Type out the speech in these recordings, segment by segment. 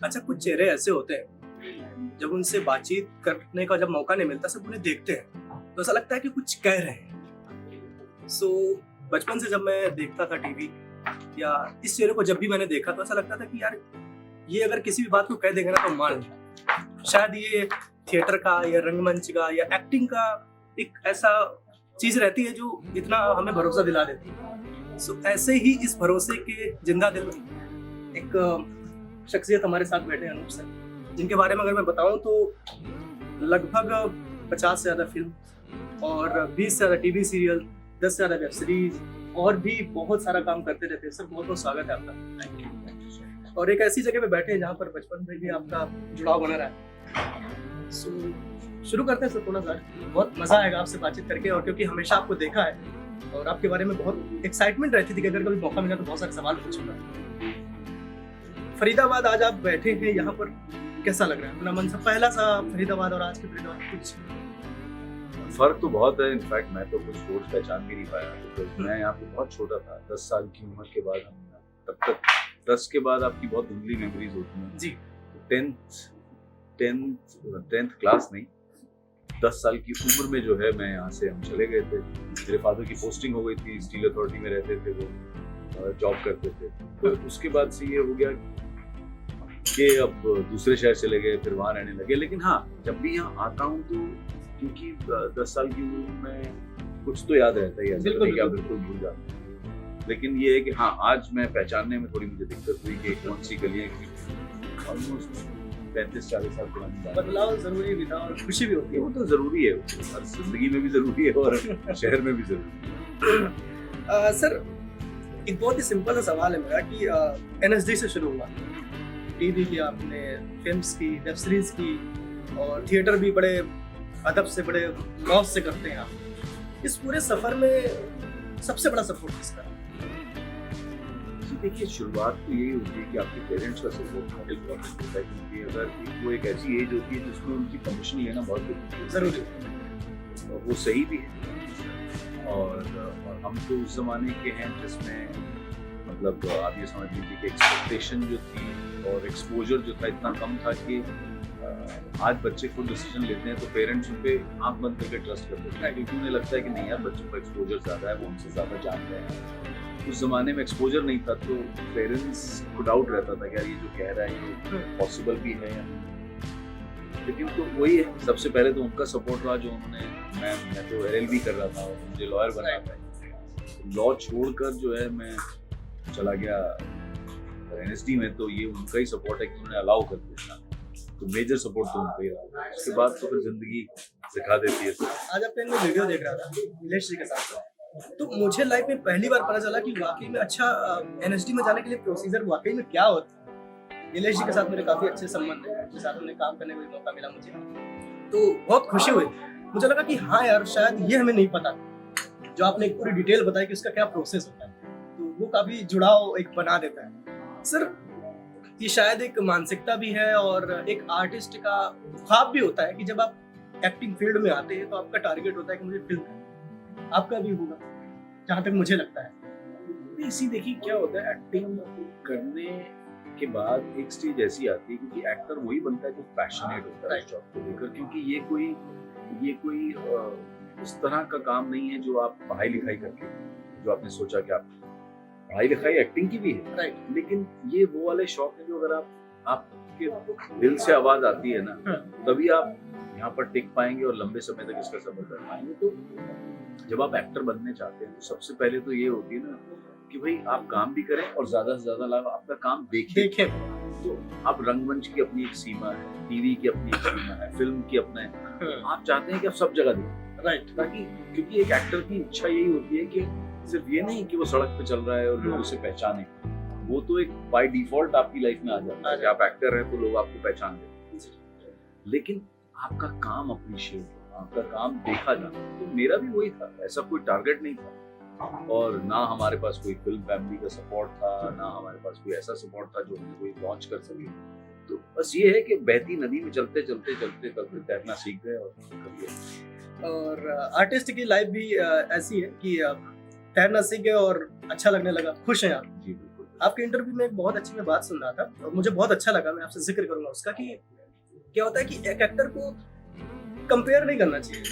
अच्छा, कुछ चेहरे ऐसे होते हैं जब उनसे बातचीत करने का जब मौका नहीं मिलता, सिर्फ उन्हें देखते हैं तो ऐसा लगता है कि कुछ कह रहे हैं। सो बचपन से जब मैं देखता था टीवी या इस चेहरे को जब भी मैंने देखा तो ऐसा लगता था कि यार ये अगर किसी भी बात को कह देगा ना तो मान ले। शायद ये थिएटर का या रंगमंच का या एक्टिंग का एक ऐसा चीज रहती है जो इतना हमें भरोसा दिला देती है। सो ऐसे ही इस भरोसे के जिंदा दिल एक शख्सियत हमारे साथ बैठे हैं, अनूप सर, जिनके बारे में अगर मैं बताऊं तो लगभग 50 से ज़्यादा फिल्म और 20 से ज़्यादा टीवी सीरियल, 10 से ज़्यादा वेब सीरीज और भी बहुत सारा काम करते रहते हैं। सर बहुत बहुत स्वागत है आपका। और एक ऐसी जगह पे बैठे हैं जहाँ पर बचपन में भी आपका जुड़ाव बना रहा है। सो शुरू करते हैं सर थोड़ा सा, बहुत मज़ा आएगा आपसे बातचीत करके। और क्योंकि हमेशा आपको देखा है और आपके बारे में बहुत एक्साइटमेंट रहती थी कि अगर कभी मौका मिला तो बहुत सारे सवाल पूछूंगा। फरीदाबाद आज आप बैठे हैं यहाँ पर, कैसा लग रहा है अपना मन से? पहला सा फरीदाबाद और आज के फरीदाबाद कुछ फर्क तो बहुत है। इनफैक्ट मैं तो कुछ रोज पहचान भी नहीं पाया क्योंकि मैं यहाँ पे बहुत छोटा था। 10 साल की उम्र के बाद हम तब तक 10 के बाद आपकी बहुत धुंधली मेमोरीज होती हैं जी। 10th क्लास नहीं, 10 साल की उम्र में जो है मैं यहाँ से हम चले गए थे। मेरे फादर की पोस्टिंग हो गई थी, स्टील अथॉरिटी में रहते थे वो, जॉब करते थे। तो उसके बाद से ये हो गया कि अब दूसरे शहर चले गए, फिर वहाँ रहने लगे। लेकिन हाँ, जब भी यहाँ आता हूँ तो क्योंकि 10 साल की उम्र में कुछ तो याद रहता है, ऐसा नहीं कि आप बिल्कुल भूल जाते हैं। लेकिन ये है कि हाँ, आज मैं पहचानने में थोड़ी मुझे दिक्कत हुई कि कौन सी गलियाँ ऑलमोस्ट 35-40 साल पुरानी बात। बदलाव जरूरी भी था और खुशी भी होती है। वो तो जरूरी है, हर जिंदगी में भी जरूरी है और शहर में भी जरूरी है। सर एक बहुत ही सिंपल सा सवाल है मेरा कि एनएसडी से शुरू हुआ, टीवी की आपने, फिल्म्स की, वेब सीरीज की और थिएटर भी बड़े अदब से, बड़े मौज से करते हैं आप। इस पूरे सफर में सबसे बड़ा सपोर्ट किसका? देखिए, शुरुआत तो यही होती है कि आपके पेरेंट्स का सपोर्ट बहुत इम्पोर्टेंट होता है, क्योंकि अगर वो एक ऐसी एज होती है जिसमें उनकी परमिशन लेना बहुत जरूरी है और वो सही भी है। और हम तो उस जमाने के हैं जिसमें मतलब आप ये समझ लीजिए कि एक्सपेक्टेशन जो थी और एक्सपोजर जो था इतना कम था कि आज बच्चे खुद डिसीजन लेते हैं तो पेरेंट्स उन पे आंख बंद करके ट्रस्ट करते हैं, क्योंकि उन्हें लगता है कि नहीं यार, बच्चों का एक्सपोजर ज़्यादा है, वो उनसे ज़्यादा जानते हैं। उस जमाने में एक्सपोजर नहीं था तो पेरेंट्स को डाउट रहता था कि यार ये जो कह रहा है ये पॉसिबल भी है या नहीं। लेकिन तो वही है, सबसे पहले तो उनका सपोर्ट रहा जो उन्होंने, मैं तो LLB कर रहा था और मुझे लॉयर बनना था। लॉ छोड़कर जो है मैं चला गया NSD में, तो ये उनका ही सपोर्ट है कि उन्होंने अलाउ कर दिया। तो मेजर सपोर्ट तो उनका ही रहा। उसके बाद तो फिर जिंदगी सिखा देती है। आज आपका मैं वीडियो देख रहा था नीलेश जी के साथ, तो मुझे लाइफ में पहली बार पता चला कि वाकई में अच्छा NSD में जाने के लिए प्रोसीजर वाकई में क्या होता है। नीलेश जी के साथ मेरे काफी अच्छे संबंध हैं, उनके साथ उन्हें काम करने का भी मौका मिला मुझे, तो बहुत खुशी हुई। मुझे लगा कि हाँ यार, शायद ये हमें नहीं पता, जो आपने एक पूरी डिटेल बताई कि उसका क्या प्रोसेस होता है, तो वो काफी जुड़ाव एक बना देता है। सर ये शायद एक मानसिकता भी है और एक आर्टिस्ट का ख्वाब भी होता है कि जब आप एक्टिंग फील्ड में आते हैं तो आपका टारगेट होता है कि मुझे फिल्म करनी। आपका भी होगा जहाँ तक मुझे लगता है। इसी देखिए क्या होता है, एक्टिंग करने के बाद एक स्टेज ऐसी आती है क्योंकि एक्टर वही बनता है जो पैशनेट होता है इस जॉब को लेकर, क्योंकि ये कोई उस तरह का काम नहीं है जो आप पढ़ाई लिखाई करके, जो आपने सोचा कि आप पढ़ाई लिखाई एक्टिंग की भी है, राइट, लेकिन ये वो वाले शौक है जो अगर आपके दिल से आवाज आती है ना, तभी आप यहाँ पर टिक पाएंगे और लंबे समय तक इसका सफर कर पाएंगे। तो जब आप एक्टर बनने चाहते हैं तो सबसे पहले तो ये होती है ना कि भाई आप काम भी करें और ज्यादा से ज्यादा लोग आपका काम देखें। तो आप रंगमंच की अपनी एक सीमा है, टीवी की अपनी एक सीमा है, फिल्म की अपना है, आप चाहते हैं कि आप सब जगह देखें, राइट, ताकि क्योंकि एक एक्टर की इच्छा यही होती है कि सिर्फ ये नहीं कि वो सड़क पे चल रहा है और लोग उसे पहचाने, वो तो एक बाय डिफॉल्ट आपकी लाइफ में आ जाता है कि आप एक्टर हैं तो लोग आपको पहचानते हैं, लेकिन आपका काम अप्रिशिएट, आपका काम देखा जाता। तो मेरा भी वही था, ऐसा कोई टारगेट नहीं था और ना हमारे पास कोई फिल्म फैमिली का सपोर्ट था, ना हमारे पास कोई ऐसा सपोर्ट था जो हमें कोई लॉन्च कर सके। तो बस ये है कि बहती नदी में चलते चलते चलते चलते तैरना सीख गए और कर लिया। और आर्टिस्ट की लाइफ भी ऐसी है कि तैरना सीख गए और अच्छा लगने लगा, खुश हैं आप? जी बिल्कुल। आपके इंटरव्यू में एक बहुत अच्छी मैं बात सुन रहा था और मुझे बहुत अच्छा लगा, मैं आपसे जिक्र करूंगा उसका कि क्या होता है कि एक एक्टर को कंपेयर नहीं करना चाहिए।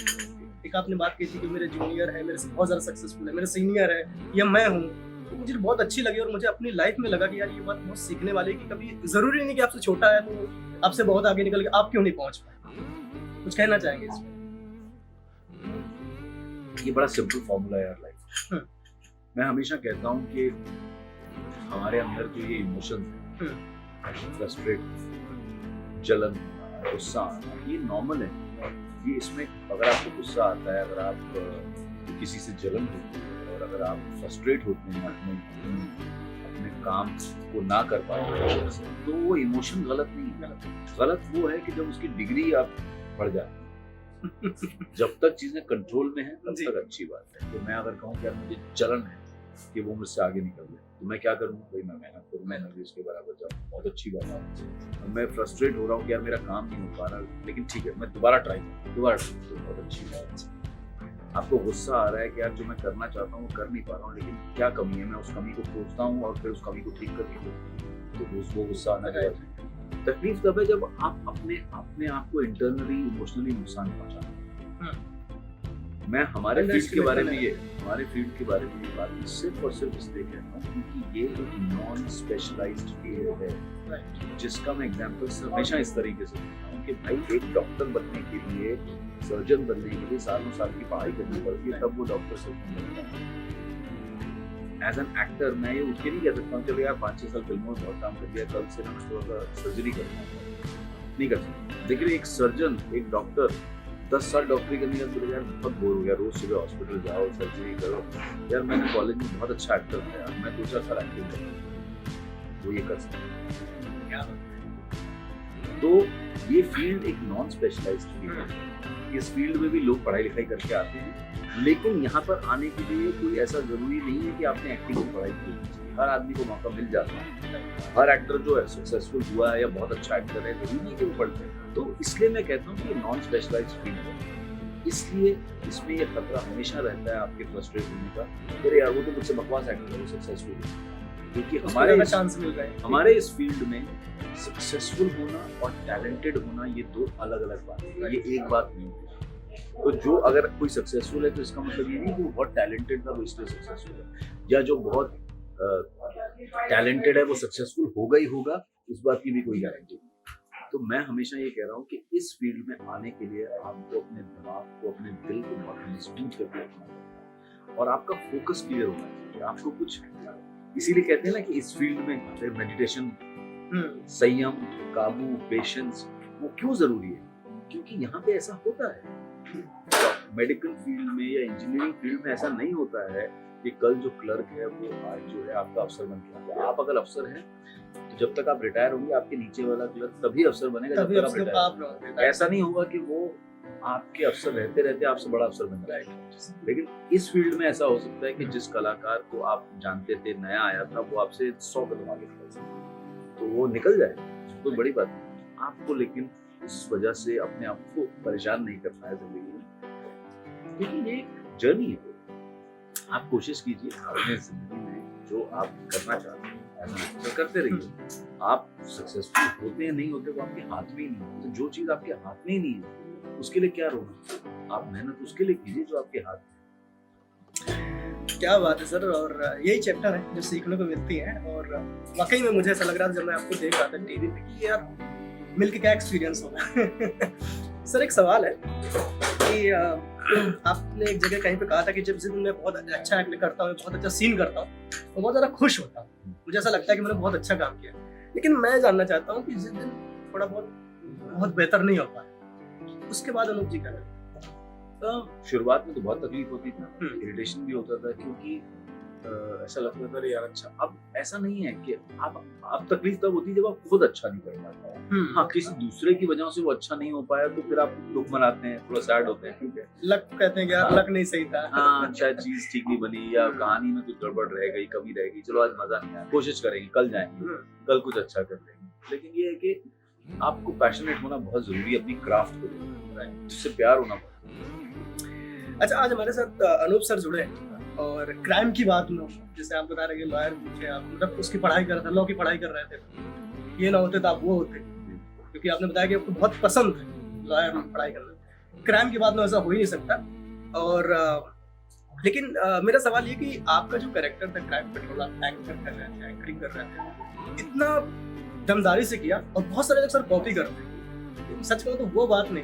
एक आपने बात की थी कि मेरे जूनियर है, मेरे से बहुत ज़्यादा सक्सेसफुल है, मेरे सीनियर है या मैं हूँ, तो मुझे बहुत अच्छी लगी और मुझे अपनी लाइफ में लगा कि यार ये बात बहुत सीखने वाली है कि कभी ज़रूरी नहीं कि आपसे छोटा है तो आपसे बहुत आगे निकल के आप क्यों नहीं पहुँच पाए। कुछ कहना चाहेंगे इसमें? ये बड़ा सिंपल फॉर्मूला है यार लाइफ। मैं हमेशा कहता हूँ कि हमारे अंदर जो ये इमोशंस हैं, फ्रस्ट्रेट, जलन, गुस्सा, ये नॉर्मल है। ये इसमें अगर आपको गुस्सा आता है, अगर आप किसी से जलन होती है और अगर आप फ्रस्ट्रेट होते हैं अपने काम को ना कर पाते तो वो इमोशन गलत नहीं है। गलत वो है कि जब उसकी डिग्री आप बढ़ जाती है। जब तक चीजें कंट्रोल में है तब तक अच्छी बात है। तो मैं अगर कहूँ कि यार मुझे जलन है कि वो मुझसे आगे निकल गए तो मैं क्या करूँगा भाई, मैं मेहनत करूँ, मैं नर्वस के बराबर जाऊँ, बहुत अच्छी बात है। मैं फ्रस्ट्रेट हो रहा हूँ कि यार मेरा काम नहीं हो पा रहा, लेकिन ठीक है मैं दोबारा ट्राई करूँ, तो बहुत अच्छी बात है। आपको गुस्सा आ रहा है कि यार जो मैं करना चाहता हूँ वो कर नहीं पा रहा हूँ, लेकिन क्या कमी है, मैं उस कमी को खोजता हूँ और फिर उस कमी को ठीक करके तो वो गुस्सा आना चाहिए। तकलीफ तब है जब आप अपने आप को इंटरनली इमोशनली नुकसान पहुंचाते हैं। मैं हमारे फील्ड के बारे में ये बात सिर्फ और सिर्फ इसलिए कहता हूँ क्योंकि ये एक नॉन स्पेशलाइज्ड फील्ड है, जिसका मैं एग्जांपल हमेशा इस तरीके से देता हूँ कि भाई एक डॉक्टर बनने के लिए, सर्जन बनने के लिए सालों साल की पढ़ाई करनी पड़ती है, तब वो डॉक्टर सर्जन बनता है। एज एन एक्टर मैं ये उठ के नहीं कह सकता हूँ चलो यार 5-6 साल फिल्मों में बहुत काम कर दिया, कल से मैं थोड़ा सा सर्जरी करना नहीं कर सकता। लेकिन एक सर्जन, एक डॉक्टर 10 साल डॉक्टरी करने का बोले यार बहुत बोर हो गया, रोज सुबह हॉस्पिटल जाओ, सर्जरी करो। यार मैंने कॉलेज में बहुत अच्छा एक्टर था यार, मैं 2-4 साल एक्टिंग कर, वो ये कर सकता है। तो ये फील्ड एक नॉन स्पेशलाइज्ड फील्ड है। इस फील्ड में भी लोग पढ़ाई लिखाई करके आते हैं, लेकिन यहाँ पर आने के लिए कोई ऐसा जरूरी नहीं है कि आपने एक्टिंग की पढ़ाई की होनी चाहिए। हर आदमी को मौका मिल जाता है। हर एक्टर जो है सक्सेसफुल हुआ है या बहुत अच्छा एक्टर है, जरूरी नहीं कि वो पढ़ते हैं। तो इसलिए मैं कहता हूँ कि ये नॉन स्पेशलाइज्ड फील्ड है, इसलिए इसमें ये खतरा हमेशा रहता है आपके फ्रस्ट्रेट होने का। अरे यार वो तो मुझसे बकवास एक्टर है, वो सक्सेसफुल है। क्योंकि हमारे इस फील्ड में सक्सेसफुल होना और टैलेंटेड होना ये दो अलग अलग बातें हैं, ये एक बात नहीं है। तो जो अगर कोई सक्सेसफुल है तो इसका मतलब ये नहीं कि वो बहुत टैलेंटेड था वो इसलिए सक्सेसफुल है, या जो बहुत टैलेंटेड है वो सक्सेसफुल होगा ही होगा, इस बात की भी कोई गारंटी नहीं। तो मैं हमेशा ये कह रहा हूँ कि इस फील्ड में आने के लिए आपको अपने दिमाग को, अपने दिल को बहुत मजबूत करके रखना पड़ता है और आपका फोकस क्लियर होना चाहिए। आपको कुछ, इसीलिए कहते हैं ना कि इस फील्ड में मेडिटेशन, संयम, काबू, पेशेंस वो क्यों जरूरी है, क्योंकि यहाँ पे ऐसा होता है। मेडिकल फील्ड में या इंजीनियरिंग फील्ड में ऐसा नहीं होता है कि कल जो क्लर्क है वो आज जो है आपका अफसर बन गया। आप अगर अफसर हैं तो जब तक आप रिटायर होंगे आपके नीचे वाला क्लर्क तभी अफसर बनेगा जब तक आप रिटायर। ऐसा नहीं होगा कि वो आपके अफसर रहते रहते आपसे बड़ा अफसर बन जाएगा। लेकिन इस फील्ड में ऐसा हो सकता है कि जिस कलाकार को आप जानते थे, नया आया था, वो आपसे 100 कदम आगे निकल सकता, तो वो निकल जाएगा, कोई बड़ी बात नहीं। आपको लेकिन इस वजह से अपने आप को परेशान नहीं करना है जिंदगी में, क्योंकि ये एक जर्नी है। आप कोशिश कीजिए अपने जिंदगी में जो आप करना चाहते हैं तो करते रहिए। आप सक्सेसफुल होते हैं नहीं होते वो आपके हाथ में ही नहीं है। तो जो चीज आपके हाथ में ही नहीं है उसके लिए क्या रोना, आप मेहनत उसके लिए कीजिए जो आपके हाथ में। क्या बात है सर, और यही चैप्टर है जो सीखने को मिलती है। और वाकई में मुझे ऐसा लग रहा था जब मैं आपको देख रहा था टीवी पे कि यार मिलके क्या एक्सपीरियंस होगा। सर एक सवाल है कि आपने एक जगह कहीं पे कहा था कि जब मैं बहुत अच्छा एक्ट करता हूँ, बहुत अच्छा सीन करता हूँ तो बहुत ज़्यादा खुश होता हूँ, मुझे ऐसा लगता है कि मैंने बहुत अच्छा काम किया। लेकिन मैं जानना चाहता हूँ कि जिस दिन थोड़ा बहुत बेहतर नहीं हो पाया उसके बाद अनूप जी क्या? शुरुआत में तो बहुत तकलीफ होती थी, इरिटेशन भी होता था, क्योंकि ऐसा लगता था यार अच्छा। अब ऐसा नहीं है कि आप तकलीफ तब होती है जब आप खुद अच्छा नहीं कर पाते। हाँ, किसी दूसरे की वजह से वो अच्छा नहीं हो पाया तो फिर आप दुख मनाते हैं, थोड़ा सैड होते हैं, ठीक है, लक कहते हैं कि यार लक नहीं सही था। हाँ, शायद चीज ठीक नहीं बनी या कहानी में कुछ गड़बड़ रह गई, कमी रह गई, चलो आज मजा नहीं आया, कोशिश करेंगे, कल जाएंगे, कल कुछ अच्छा कर लेंगे। लेकिन ये है कि आपको पैशनेट होना बहुत जरूरी है अपनी क्राफ्ट को, जिससे प्यार होना बहुत। अच्छा, आज हमारे साथ अनूप सर जुड़े हैं और क्राइम की बात लो, जैसे आप बता रहे कि लॉयर थे आप, मतलब उसकी पढ़ाई कर रहे थे, लॉ की पढ़ाई कर रहे थे, ये ना होते तो आप वो होते, क्योंकि आपने बताया कि आपको बहुत पसंद है लॉयर में पढ़ाई करना। क्राइम की बात में ऐसा हो ही नहीं सकता। और लेकिन मेरा सवाल ये कि आपका जो कैरेक्टर था क्राइम पेट्रोल, आप एंकर कर रहे थे, एंकरिंग कर रहे थे, इतना दमदारी से किया और बहुत सारे लोग सर कॉपी करते हैं, सच में तो वो बात नहीं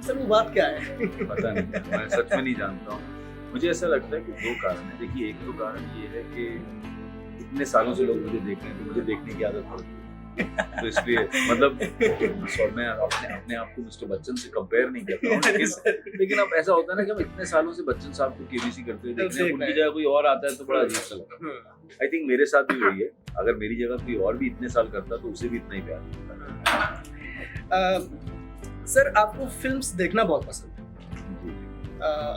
सर, वो बात क्या है? पता नहीं, मैं सच में नहीं जानता हूँ। मुझे ऐसा लगता है कि दो कारण है। देखिए, एक तो कारण ये है कि इतने सालों से लोग मुझे देख रहे हैं, तो मुझे देखने की आदत पड़ गई, तो इसलिए मतलब और मैं अपने आप को मिस्टर बच्चन से कंपेयर नहीं करता हूँ, लेकिन अब ऐसा होता है ना कि हम इतने सालों से बच्चन साहब को केबीसी करते हुए देख रहे हैं, उनकी जगह कोई और आता है तो बड़ा अजीब सा लगता है। आई थिंक मेरे साथ भी वही है, अगर मेरी जगह कोई और भी इतने साल करता तो उसे भी इतना ही प्यार मिलता। सर आपको फिल्म्स देखना बहुत पसंद है,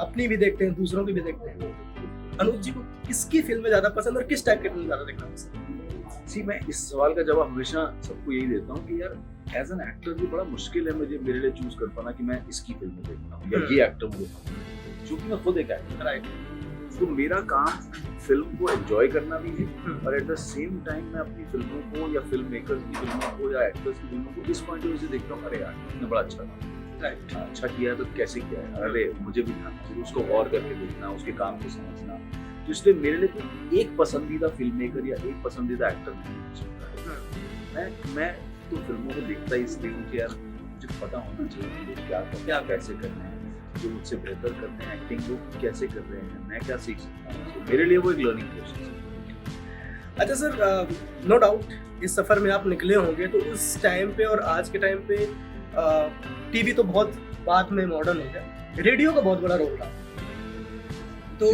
अपनी भी देखते हैं, दूसरों की भी देखते हैं। अनुज जी को किसकी फिल्में ज्यादा पसंद और किस टाइप की फिल्म ज्यादा देखना पसंद? सी, मैं इस सवाल का जवाब हमेशा सबको यही देता हूँ कि यार एज एन एक्टर भी बड़ा मुश्किल है मुझे, मेरे लिए चूज कर पाना कि मैं इसकी फिल्म देखता हूँ या ये एक्टर मुझे पसंद है, क्योंकि मैं खुद एक एक्टर। राइट। तो मेरा काम फिल्म को एंजॉय करना भी है और एट द सेम टाइम मैं अपनी फिल्मों को या फिल्म मेकर्स की फिल्मों को या एक्टर्स की फिल्मों को इस पॉइंट ऑफ व्यू से देखता हूँ, अरे यार इसने बड़ा अच्छा काम, राइट, अच्छा किया है तो कैसे किया है, अरे मुझे भी ध्यान चाहिए, उसको गौर करके देखना, उसके काम को समझना। तो इसलिए मेरे लिए कोई एक पसंदीदा फिल्म मेकर या एक पसंदीदा एक्टर नहीं हो सकता है। मैं तो फिल्मों को देखता ही इसलिए हूँ कि यार मुझे पता होना चाहिए कि लोग क्या कर रहे हैं, कैसे कर रहे हैं, जो मुझसे बेहतर करते हैं एक्टिंग वो कैसे कर रहे हैं, मैं क्या सीख सकता हूँ। तो मेरे लिए वो एक लर्निंग प्रोसेस है। अच्छा सर, नो डाउट इस सफर में आप निकले होंगे, तो उस टाइम पे और आज के टाइम पे टीवी तो बहुत बाद में मॉडर्न हो गया, रेडियो का बहुत बड़ा रोल रहा, तो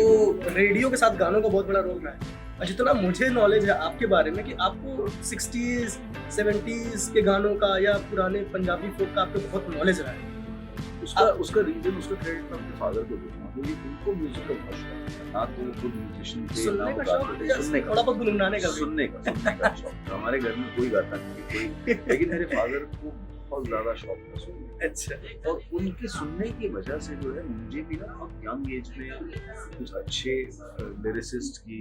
रेडियो के साथ गानों का बहुत बड़ा रोल रहा है। और जितना मुझे नॉलेज है आपके बारे में कि आपको 60s 70s के गानों का या पुराने पंजाबी फोक का आपको बहुत नॉलेज रहा है। उसका रीजन, उसका क्रेडिट मैं अपने फादर को दूंगा, क्योंकि उनको म्यूजिक का बहुत शौक है। ना तो वो म्यूजिशियन थे, सुनने का शौक, सुनने का, थोड़ा बहुत गुनगुनाने का, सुनने का शौक। हमारे घर में कोई गाता नहीं कोई, लेकिन मेरे फादर को बहुत ज्यादा शौक था सुनने। अच्छा। और उनके सुनने की वजह से जो है मुझे भी ना बहुत यंग एज में कुछ अच्छे लिरिसिस्ट की,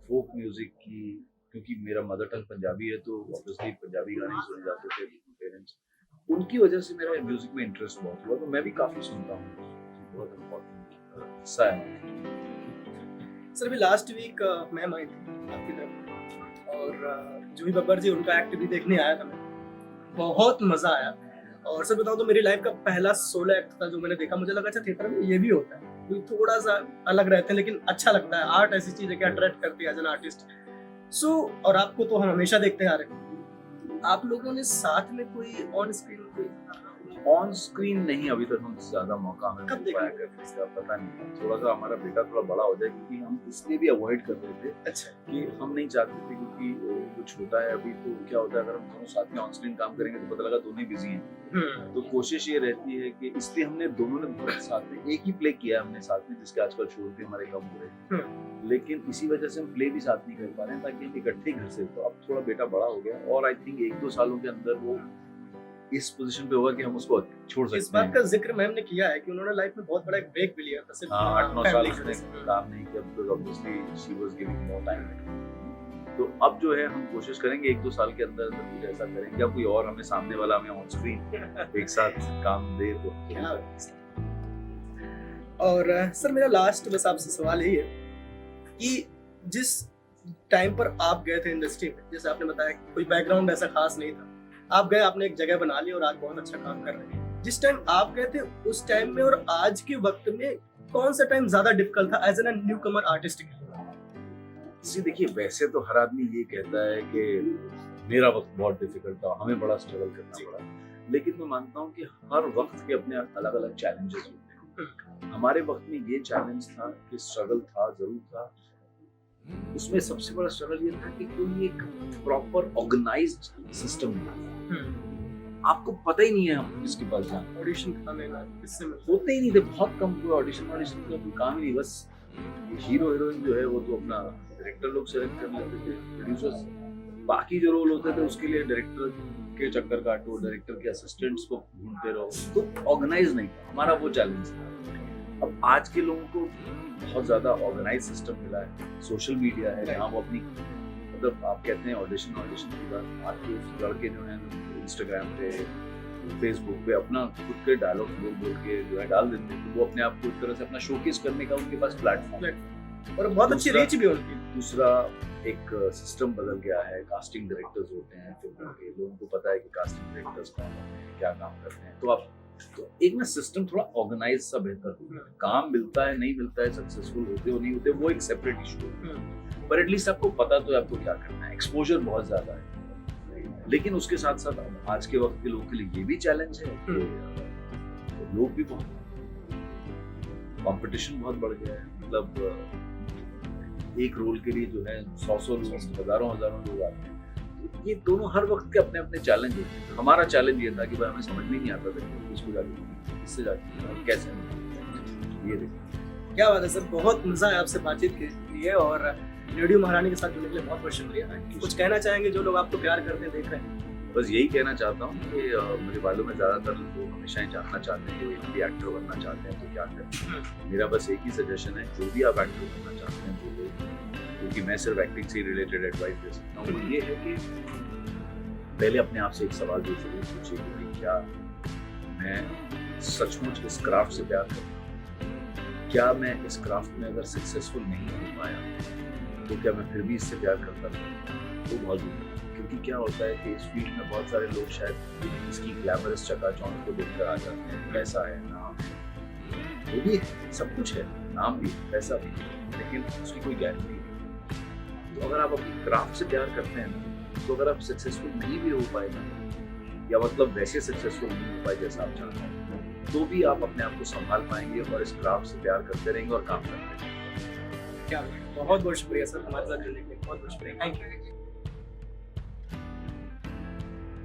फोक म्यूजिक की, क्योंकि मेरा मदर टंग पंजाबी है तो ऑब्वियसली पंजाबी गाने सुने जाते थे पेरेंट्स, उनकी वजह से मेरा म्यूजिक में इंटरेस्ट बहुत हुआ, तो मैं भी काफी सुनता हूँ, बहुत इम्पोर्टेंट हिस्सा है। सर अभी लास्ट वीक मैम आई थी आपकी तरफ, और जूही बब्बर जी उनका एक्ट भी देखने आया था मैं, बहुत मजा आया। और सर बताऊं तो मेरी लाइफ का पहला सोलो एक्ट था जो मैंने देखा, मुझे लगा अच्छा थिएटर में ये भी होता है, थोड़ा सा अलग रहते हैं लेकिन अच्छा लगता है। आर्ट ऐसी चीज है कि अट्रैक्ट करती है एज एन आर्टिस्ट। सो और आपको तो हम हमेशा देखते आ रहे हैं, आप लोगों ने साथ में कोई ऑन स्क्रीन नहीं अभी तक हम ज्यादा मौका हमें कब मिल पाया करने का पता नहीं। थोड़ा सा हमारा बेटा थोड़ा बड़ा हो जाए, क्योंकि हम इसलिए भी अवॉइड कर रहे थे अच्छा कि हम नहीं चाहते थे, क्योंकि वो छोटा है अभी, तो क्या होता है अगर हम दोनों साथ में ऑन स्क्रीन काम करेंगे तो पता लगा दोनों ही बिजी हैं। तो कोशिश ये रहती है कि इसलिए हमने दोनों ने बहुत साथ में एक ही प्ले किया हमने साथ में, जिसके आजकल शोर भी हमारे कम हो रहे हैं, लेकिन इसी वजह से हम प्ले भी साथ नहीं कर पा रहे हैं ताकि हम इकट्ठे घर से। तो अब थोड़ा बेटा बड़ा हो गया और आई थिंक 1-2 सालों के अंदर वो इस पोजीशन पे होगा कि हम उसको छोड़ सकते हैं। इस बात का जिक्र मैम ने किया है कि उन्होंने लाइफ में बहुत बड़ा एक ब्रेक भी लिया था, सिर्फ 8-9 साल उसने काम नहीं किया, because obviously she was giving more time. तो अब जो है हम कोशिश करेंगे 1-2 साल के अंदर कुछ ऐसा करेंगे, या कोई और हमें सामने वाला हमें ऑन स्क्रीन एक साथ काम दे तो। और सर मेरा लास्ट बस आपसे सवाल यही है कि जिस टाइम पर आप गए थे इंडस्ट्री में, जैसे आपने बताया कि कोई बैकग्राउंड ऐसा खास नहीं था, आप गए, आपने एक जगह बना ली और आज बहुत अच्छा काम कर रहे हैं। जिस टाइम आप गए थे उस टाइम में और आज के वक्त में कौन सा टाइम ज्यादा डिफिकल्ट था as an newcomer artist के लिए? जी देखिए, वैसे तो हर आदमी ये कहता है कि मेरा वक्त बहुत डिफिकल्ट था, हमें बड़ा स्ट्रगल करना पड़ा, लेकिन मैं मानता हूँ कि हर वक्त के अपने अलग अलग चैलेंजेस होते हैं। हमारे वक्त में ये चैलेंज था कि स्ट्रगल था, जरूर था। उसमें सबसे बड़ा स्ट्रगल ये था कि कोई एक प्रॉपर ऑर्गेनाइज्ड सिस्टम नहीं, आपको पता ही नहीं है हम किसके पास जाना, ऑडिशन इससे होते ही नहीं थे, बहुत कम कोई ऑडिशन का कोई काम ही नहीं। बस हीरो हीरोइन जो है वो तो अपना डायरेक्टर लोग सेलेक्ट कर लेते थे, प्रोड्यूसर्स, बाकी जो रोल होते थे उसके लिए डायरेक्टर के चक्कर काटो, डायरेक्टर के असिस्टेंट्स को ढूंढते रहो, तो ऑर्गेनाइज नहीं था। हमारा वो चैलेंज था। अब आज के लोगों को बहुत ज्यादा ऑर्गेनाइज सिस्टम मिला है, सोशल मीडिया है जहाँ वो अपनी मतलब आप कहते हैं ऑडिशन की बात, आज के उस लड़के जो है इंस्टाग्राम पे फेसबुक पे अपना खुद के डायलॉग बोल के जो है डाल देते हैं, तो वो अपने आप को एक तरह से अपना शोकेस करने का उनके पास प्लेटफॉर्म है और बहुत अच्छी रीच भी है उनकी। दूसरा एक सिस्टम बदल गया है, कास्टिंग डायरेक्टर्स होते हैं फिल्मों के, लोगों को पता है कि कास्टिंग डायरेक्टर्स कौन होते हैं, क्या काम करते हैं, तो एक ना सिस्टम थोड़ा ऑर्गेनाइज सा बेहतर हो गया। काम मिलता है नहीं मिलता है, सक्सेसफुल होते हो नहीं होते, वो एक सेपरेट इशू है, पर एटलीस्ट आपको पता तो है आपको क्या करना है। एक्सपोजर बहुत ज्यादा है, लेकिन उसके साथ साथ आज के वक्त के लोगों के लिए ये भी चैलेंज है कि लोग भी बहुत, कंपटीशन बहुत बढ़ गया है। मतलब एक रोल के लिए जो है 100 लोग, हजारों लोग आते हैं, तो ये दोनों हर वक्त के अपने अपने चैलेंज होते हैं। हमारा चैलेंज ये था कि भाई हमें समझ में नहीं आता था कि इसको जाके इससे जाके कैसे ये देखो। क्या बात है सर, बहुत मजा आया आपसे बातचीत के लिए, और रेडियो महारानी के साथ जुड़ने के लिए बहुत बहुत शुक्रिया। कुछ कहना चाहेंगे जो लोग आपको प्यार करते हैं, देख रहे हैं? बस यही कहना चाहता हूँ कि मेरे बालों में ज़्यादातर लोग हमेशा ही जानना चाहते हैं कि हिंदी एक्टर बनना चाहते हैं तो क्या करें। मेरा बस एक ही सजेशन है, जो भी आप एक्टर बनना चाहते हैं वो लोग, क्योंकि मैं सिर्फ एक्टिंग से रिलेटेड एडवाइस दे सकता हूँ, वो ये है कि पहले अपने आप से एक सवाल जरूर पूछिए कि क्या मैं सचमुच इस क्राफ्ट से प्यार करता हूँ? क्या मैं इस क्राफ्ट में अगर सक्सेसफुल नहीं हो पाया तो क्या मैं फिर भी इससे प्यार करता हूँ? तो बहुत जरूरी है, क्योंकि क्या होता है कि इस फील्ड में बहुत सारे लोग शायद इसकी ग्लैमरस चकाचौंध को देखकर आ जाते हैं, पैसा है, नाम है, वो भी है, सब कुछ है, नाम भी है, पैसा भी है, लेकिन उसकी कोई गारंटी नहीं। तो अगर आप अपनी क्राफ्ट से प्यार करते हैं ना, तो अगर आप सक्सेसफुल नहीं भी हो पाए ना, या मतलब वैसे सक्सेसफुल नहीं हो पाए जैसा आप चाहते हैं, तो भी आप अपने आप को संभाल पाएंगे और इस क्राफ्ट से प्यार करते रहेंगे और काम करते रहेंगे। क्या बहुत बहुत शुक्रिया सर, हमारे साथ जुड़ने के लिए बहुत बहुत शुक्रिया। Thank you.